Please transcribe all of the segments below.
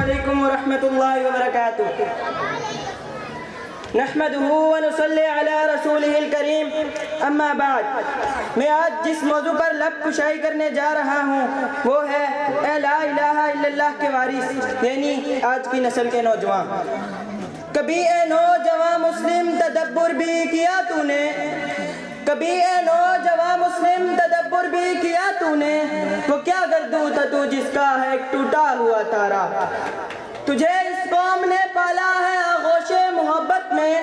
علیکم ورحمۃ اللہ وبرکاتہ۔ نحمدہ ونصلی علی رسولہ الکریم، اما بعد۔ میں آج جس موضوع پر لب کشائی کرنے جا رہا ہوں وہ ہے اے لا الہ الا اللہ کے وارث، یعنی آج کی نسل کے نوجوان۔ کبھی اے نوجوان مسلم تدبر بھی کیا تو نے، کبھی اے نوجوان مسلم تدبر بھی کیا تو نے، وہ کیا گردوں تھا تو جس کا ہے ایک ٹوٹا ہوا تارا۔ تجھے اس قوم نے پالا ہے آغوش محبت میں،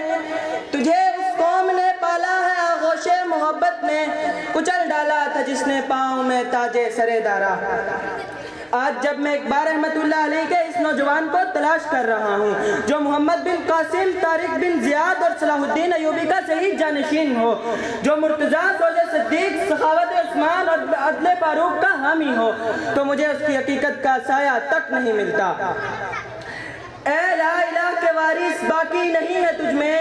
تجھے اس قوم نے پالا ہے آغوش محبت میں، کچل ڈالا تھا جس نے پاؤں میں تاج سر دارا۔ آج جب میں اقبال رحمت اللہ علیہ کے اس نوجوان کو تلاش کر رہا ہوں جو محمد بن قاسم، طارق بن زیاد اور صلاح الدین ایوبی کا صحیح جانشین ہو، جو مرتضیٰ، زوج صدیق، سخاوت عثمان اور عدل فاروق کا حامی ہو، تو مجھے اس کی حقیقت کا سایہ تک نہیں ملتا۔ اے لا الہ کے وارث باقی نہیں ہے تجھ میں،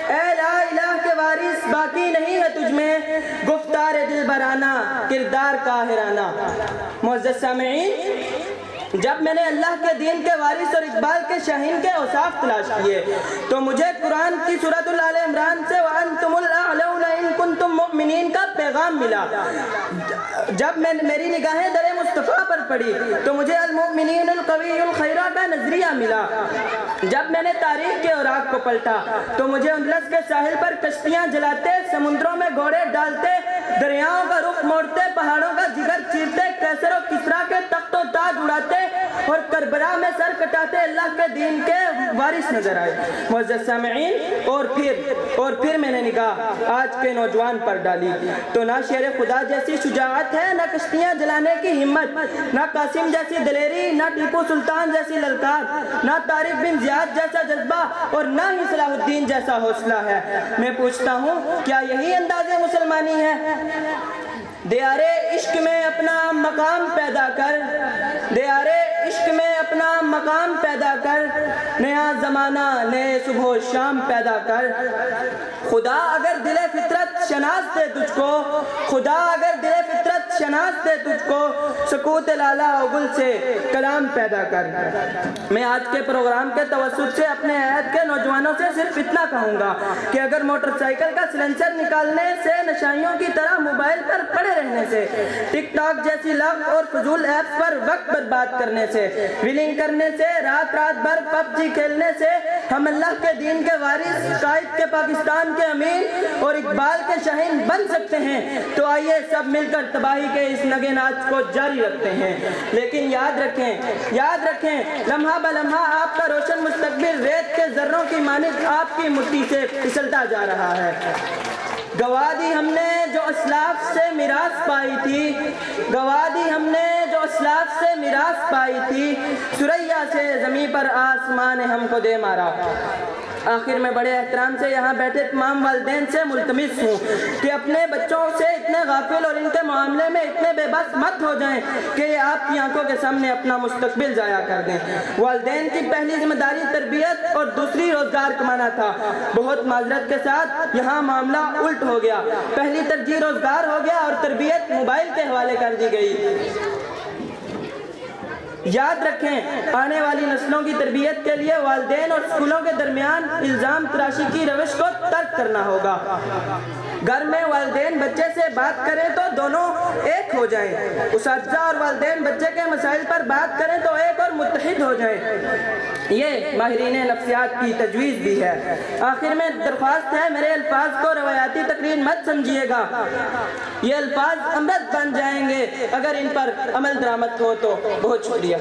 اے لا الہ کے وارث باقی نہیں ہے تجھ میں، گفتار دلبرانہ، کردار قاہرانہ۔ معزز سامعین، جب میں نے اللہ کے دین کے وارث اور اقبال کے شاہین کے اوصاف تلاش کیے تو مجھے قرآن کی سورۃ آل عمران سے وَأَنْتُمُ الْأَعْلَوْنَ إِن كُنتُم مُؤْمِنِينَ کا پیغام ملا۔ جب میری نگاہیں در مصطفیٰ پر پڑی تو مجھے المؤمنین القوی الخیرہ کا نظریہ ملا۔ جب میں نے تاریخ کے اوراق کو پلٹا تو مجھے اندلس کے ساحل پر کشتیاں جلاتے، سمندروں میں گھوڑے ڈالتے، دریاؤں کا رخ موڑتے، پہاڑوں کا جگر چیرتے، کیسر و کسریٰ کے تخت و تاج اڑاتے اور کربلا میں سر کٹاتے اللہ کے دین کے وارث نظر آئے۔ معزز سامعین، اور پھر میں نے نگاہ آج کے نوجوان پر ڈالی تو نہ شیر خدا جیسی شجاعت ہے، نہ کشتیاں جلانے کی ہمت، نہ قاسم جیسی دلیری، نہ ٹیپو سلطان جیسی للکار، نہ طارق بن زیاد جیسا جذبہ اور نہ ہی صلاح الدین جیسا حوصلہ ہے۔ میں پوچھتا ہوں کیا یہی انداز مسلمانی ہے؟ دیار عشق میں اپنا مقام پیدا کر، دیار عشق میں اپنا مقام پیدا کر، نیا زمانہ نئے صبح و شام پیدا کر۔ خدا اگر دل فطرت شناس دے تجھ کو، خدا اگر دل فطرت شناس دے تجھ کو، سکوت لالا و گل سے کلام پیدا کر۔ میں آج کے پروگرام کے توسط سے اپنے عہد کے نوجوانوں سے صرف اتنا کہوں گا کہ اگر موٹر سائیکل کا سلنسر نکالنے سے، نشائیوں کی طرح موبائل پر پڑے رہنے سے، ٹک ٹاک جیسی لغو اور فضول ایپس پر وقت برباد کرنے سے، ویلنگ کرنے سے، رات بھر پب جی کھیلنے سے ہم اللہ کے دین کے وارث، قائد کے پاکستان کے امیر اور اقبال کے شاہین بن سکتے ہیں، تو آئیے سب مل کر تباہی کے اس نگے ناچ کو جاری رکھتے ہیں۔ لیکن یاد رکھیں لمحہ بلمحہ آپ کا روشن مستقبل ریت کے ذروں کی مانند آپ کی مٹھی سے پھسلتا جا رہا ہے۔ گواہ دی ہم نے جو اسلاف سے میراث پائی تھی، گواہ دی ہم نے جو اسلاف سے میراث پائی تھی، ثریا سے زمین پر آسمان ہم کو دے مارا۔ آخر میں بڑے احترام سے یہاں بیٹھے تمام والدین سے ملتمس ہوں کہ اپنے بچوں سے اتنے غافل اور ان کے معاملے میں اتنے بے بس مت ہو جائیں کہ یہ آپ کی آنکھوں کے سامنے اپنا مستقبل ضائع کر دیں۔ والدین کی پہلی ذمہ داری تربیت اور دوسری روزگار کمانا تھا۔ بہت معذرت کے ساتھ یہاں معاملہ الٹ ہو گیا، پہلی ترجیح روزگار ہو گیا اور تربیت موبائل کے حوالے کر دی گئی۔ یاد رکھیں آنے والی نسلوں کی تربیت کے لیے والدین اور اسکولوں کے درمیان الزام تراشی کی روش کو ترک کرنا ہوگا۔ گھر میں والدین بچے سے بات کریں تو دونوں ایک ہو جائیں، اساتذہ اور والدین بچے کے مسائل پر بات کریں تو ایک اور متحد ہو جائیں۔ یہ ماہرین نفسیات کی تجویز بھی ہے۔ آخر میں درخواست ہے میرے الفاظ کو روایاتی تقریر مت سمجھیے گا، یہ الفاظ امرت بن جائیں گے اگر ان پر عمل درآمد ہو تو۔ بہت شکریہ۔